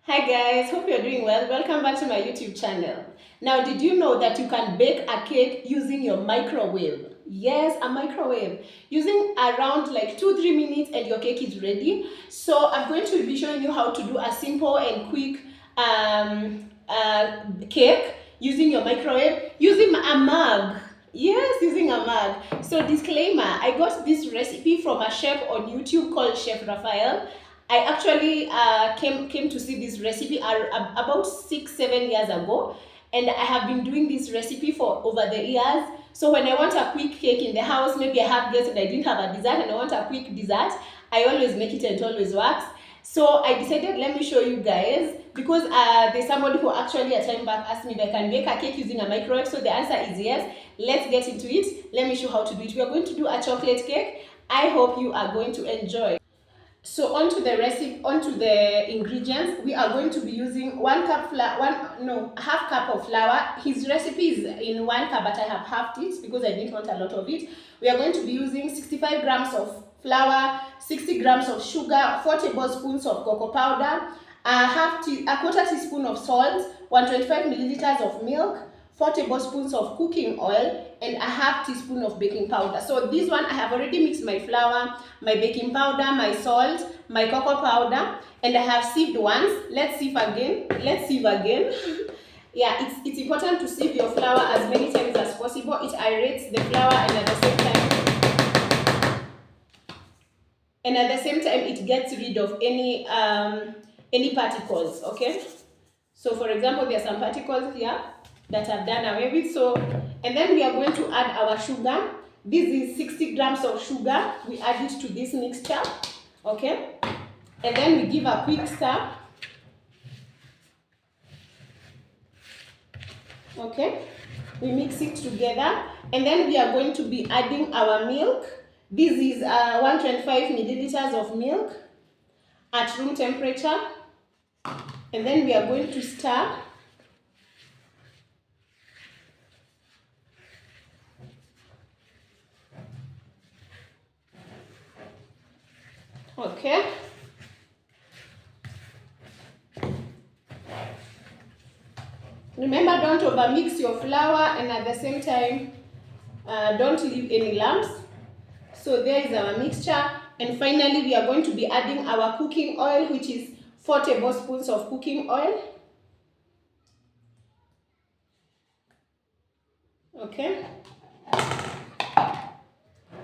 Hi guys, hope you're doing well. Welcome back to my YouTube channel. Now, did you know that you can bake a cake using your microwave? Yes, a microwave. Using around like 2-3 minutes and your cake is ready. So I'm going to be showing you how to do a simple and quick cake using your microwave, using a mug. Yes, using a mug. So disclaimer, I got this recipe from a chef on YouTube called Chef Raphael. I actually came to see this recipe about 6-7 years ago, and I have been doing this recipe for over the years. So when I want a quick cake in the house, maybe I have guests and I didn't have a dessert and I want a quick dessert, I always make it and it always works. So I decided, let me show you guys, because there's somebody who actually a time back asked me if I can bake a cake using a microwave. So the answer is yes. Let's get into it. Let me show how to do it. We are going to do a chocolate cake. I hope you are going to enjoy. So onto the recipe, onto the ingredients, we are going to be using half cup of flour. His recipe is in 1 cup, but I have halved it because I didn't want a lot of it. We are going to be using 65 grams of flour, 60 grams of sugar, 4 tablespoons of cocoa powder, a quarter teaspoon of salt, 125 milliliters of milk, 4 tablespoons of cooking oil, and a half teaspoon of baking powder. So this one, I have already mixed my flour, my baking powder, my salt, my cocoa powder, and I have sieved once. Let's sieve again. Let's sieve again. Yeah, it's important to sieve your flour as many times as possible. It aerates the flour, and at the same time it gets rid of any particles. Okay. So for example, there are some particles here that I've done away with. So, and then we are going to add our sugar. This is 60 grams of sugar. We add it to this mixture, okay? And then we give a quick stir, okay? We mix it together, and then we are going to be adding our milk. This is 125 milliliters of milk at room temperature, and then we are going to stir. Okay. Remember, don't overmix your flour, and at the same time, don't leave any lumps. So there is our mixture, and finally we are going to be adding our cooking oil, which is 4 tablespoons of cooking oil. Okay.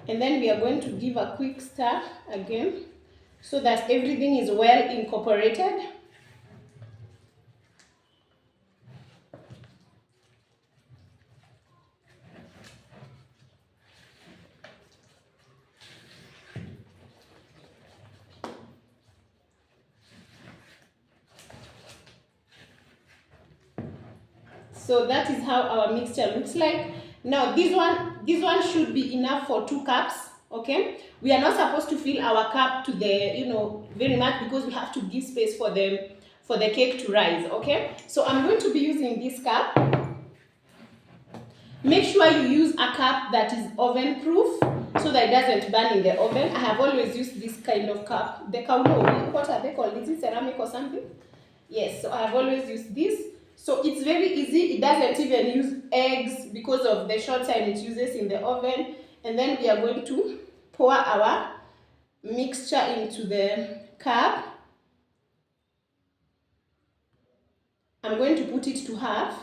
And then we are going to give a quick stir again so that everything is well incorporated. So that is how our mixture looks like. Now this one should be enough for 2 cups. Okay, we are not supposed to fill our cup to the very much, because we have to give space for the cake to rise. Okay, so I'm going to be using this cup. Make sure you use a cup that is oven proof so that it doesn't burn in the oven. I have always used this kind of cup. The kaulo, what are they called? Is it ceramic or something? Yes, so I have always used this. So it's very easy. It doesn't even use eggs because of the short time it uses in the oven. And then we are going to pour our mixture into the cup. I'm going to put it to half.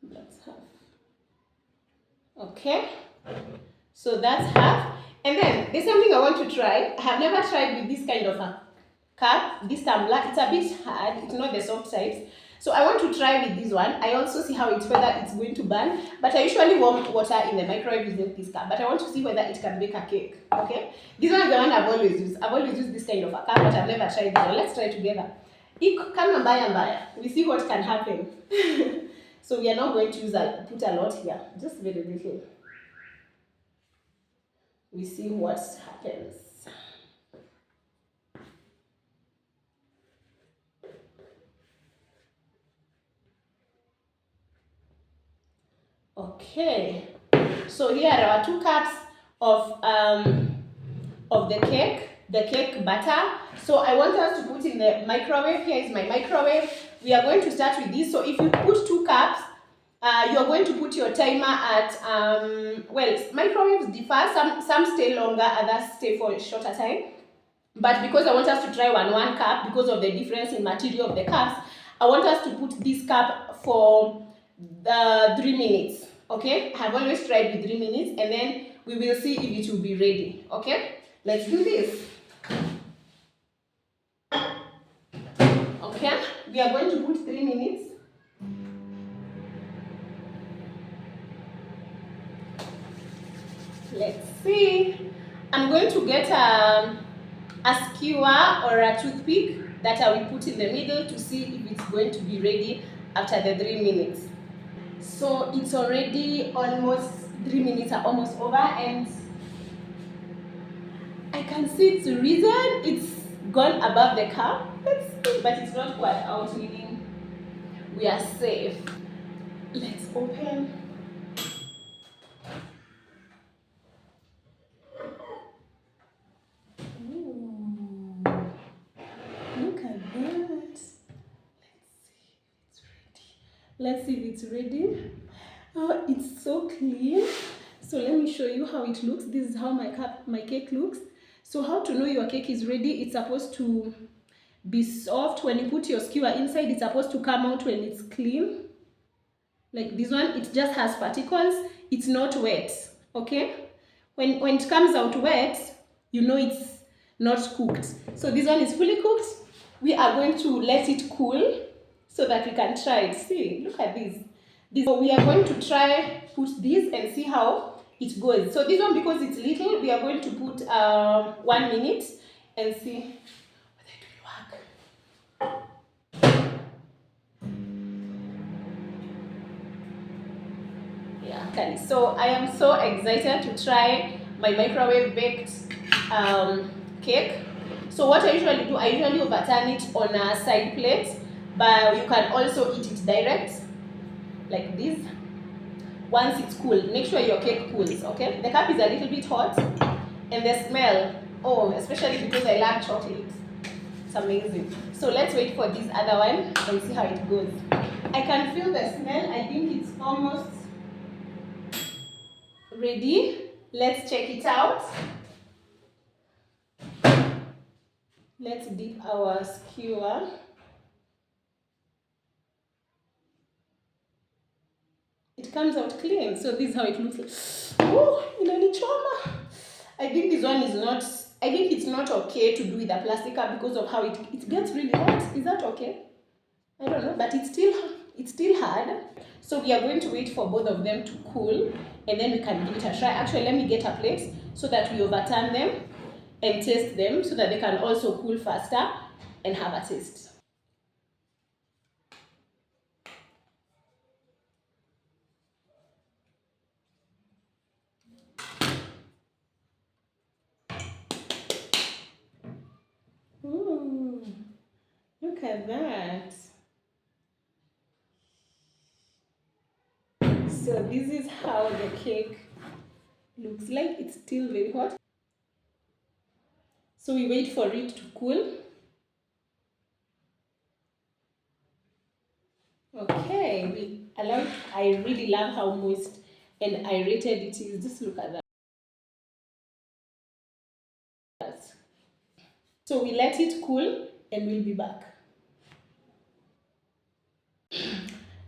That's half. Okay. So that's half. And then there's something I want to try. I have never tried with this kind of a cup, this tumbler. It's a bit hard, it's not the soft sides. So I want to try with this one. I also see how whether it's going to burn, but I usually warm water in the microwave using this cup, but I want to see whether it can bake a cake. Okay, this one is the one I've always used. I've always used this kind of a cup, but I've never tried this one. Let's try together. Kama mbaya, we see what can happen. So we are not going to put a lot here, just very little. We see what happens. Okay, so here are our 2 cups of the cake. the cake batter. So I want us to put in the microwave. Here is my microwave. We are going to start with this. So if you put 2 cups, you're going to put your timer at, well, microwaves differ. Some stay longer, others stay for a shorter time. But because I want us to try 1 cup, because of the difference in material of the cups, I want us to put this cup for the 3 minutes. Okay, I have always tried with 3 minutes, and then we will see if it will be ready. Okay, let's do this. Okay, we are going to put 3 minutes. Let's see. I'm going to get a skewer or a toothpick that I will put in the middle to see if it's going to be ready after the 3 minutes. So it's already almost 3 minutes are almost over, and I can see it's risen. It's gone above the cup. Let's see, but it's not quite out, meaning we are safe. Let's open. Ooh, look at that. Let's see if it's ready. Oh, it's so clean. So let me show you how it looks. This is how my cake looks. So how to know your cake is ready? It's supposed to be soft. When you put your skewer inside, it's supposed to come out when it's clean. Like this one, it just has particles. It's not wet. Okay? When it comes out wet, you know it's not cooked. So this one is fully cooked. We are going to let it cool so that we can try it. See, look at this. So we are going to try put this and see how it goes. So this one, because it's little, we are going to put 1 minute and see whether it will work. Yeah, okay. So I am so excited to try my microwave baked cake. So what I usually do, I usually overturn it on a side plate, but you can also eat it direct, like this. Once it's cool, make sure your cake cools, okay? The cup is a little bit hot, and the smell, oh, especially because I love chocolate, it's amazing. So let's wait for this other one and see how it goes. I can feel the smell. I think it's almost ready. Let's check it out. Let's dip our skewer. It comes out clean. So this is how it looks like. Oh, inanichoma. I think this one is not, I think it's not okay to do with a plastic cup because of how it gets really hot. Is that okay? I don't know, but it's still hard. So we are going to wait for both of them to cool, and then we can give it a try. Actually, let me get a plate so that we overturn them and taste them so that they can also cool faster and have a taste. Ooh, look at that. So this is how the cake looks like. It's still very hot. So we wait for it to cool. Okay, we allow it. I really love how moist and aerated it is. Just look at that. So we let it cool and we'll be back.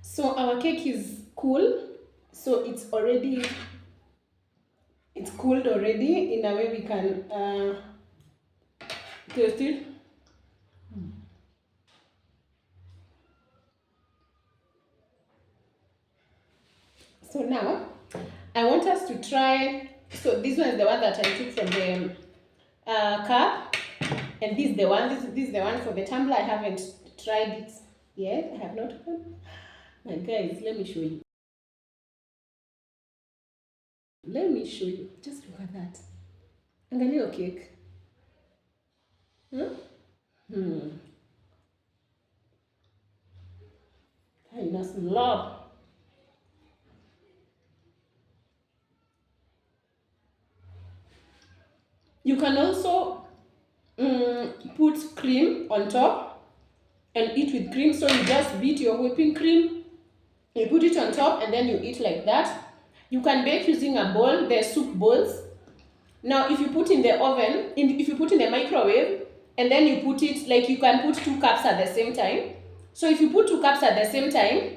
So our cake is cool. So it's cooled already. In a way we can taste it. So now I want us to try. So this one is the one that I took from the cup, and this is the one. This is the one for the tumbler. I haven't tried it yet. I have not. My guys, let me show you. Let me show you. Just look at that. Angalia cake. Haina love. You can also put cream on top and eat with cream. So you just beat your whipping cream, you put it on top, and then you eat like that. You can bake using a bowl. They're soup bowls. Now, if you put in the oven, if you put in the microwave, and then you put it, like you can put 2 cups at the same time. So if you put 2 cups at the same time,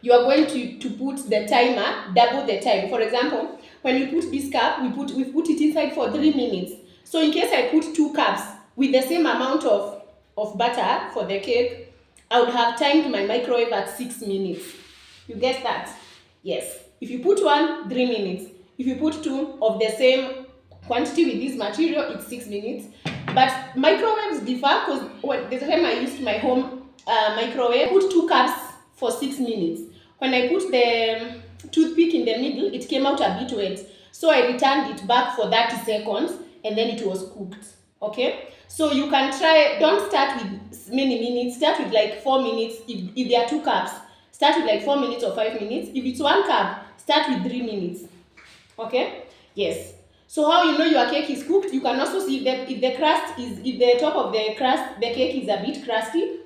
you are going to put the timer, double the time. For example, when you put this cup, we put it inside for 3 minutes. So in case I put 2 cups with the same amount of butter for the cake, I would have timed my microwave at 6 minutes. You get that? Yes. If you put 1, 3 minutes. If you put 2 of the same quantity with this material, it's 6 minutes. But microwaves differ, because the time I used my home microwave, I put 2 cups for 6 minutes. When I put the toothpick in the middle, it came out a bit wet. So I returned it back for 30 seconds and then it was cooked. Okay? So you can try, don't start with many minutes, start with like 4 minutes if there are 2 cups. Start with like 4 minutes or 5 minutes. If it's 1 cup, start with 3 minutes. Okay? Yes. So how you know your cake is cooked? You can also see if the top of the crust, the cake is a bit crusty,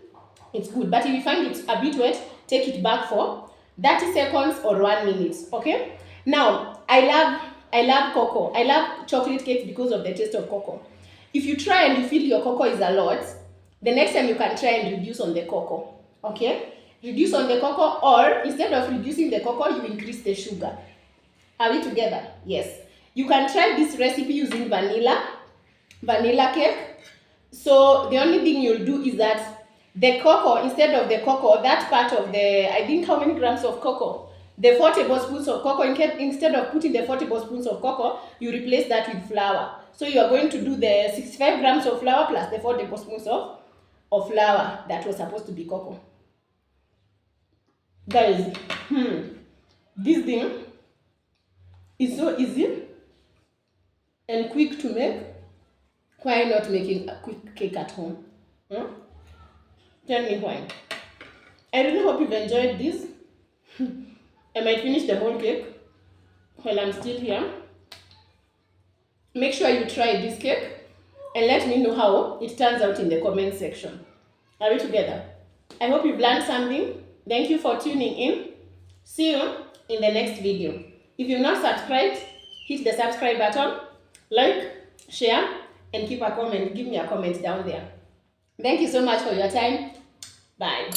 it's good. But if you find it a bit wet, take it back for 30 seconds or 1 minute. Okay? Now, I love cocoa. I love chocolate cakes because of the taste of cocoa. If you try and you feel your cocoa is a lot, the next time you can try and reduce on the cocoa. Okay? Reduce on the cocoa, or instead of reducing the cocoa, you increase the sugar. Are we together? Yes. You can try this recipe using vanilla cake. So the only thing you'll do is that the cocoa, instead of the cocoa, that part of the, I think how many grams of cocoa? The 4 tablespoons of cocoa, instead of putting the 4 tablespoons of cocoa, you replace that with flour. So you are going to do the 65 grams of flour plus the 4 tablespoons of flour that was supposed to be cocoa. Guys, this thing is so easy and quick to make. Why not making a quick cake at home? Tell me why. I really hope you've enjoyed this. I might finish the whole cake while I'm still here. Make sure you try this cake and let me know how it turns out in the comment section. Are we together? I hope you've learned something. Thank you for tuning in. See you in the next video. If you've not subscribed, hit the subscribe button, like, share, and keep a comment. Give me a comment down there. Thank you so much for your time. Bye.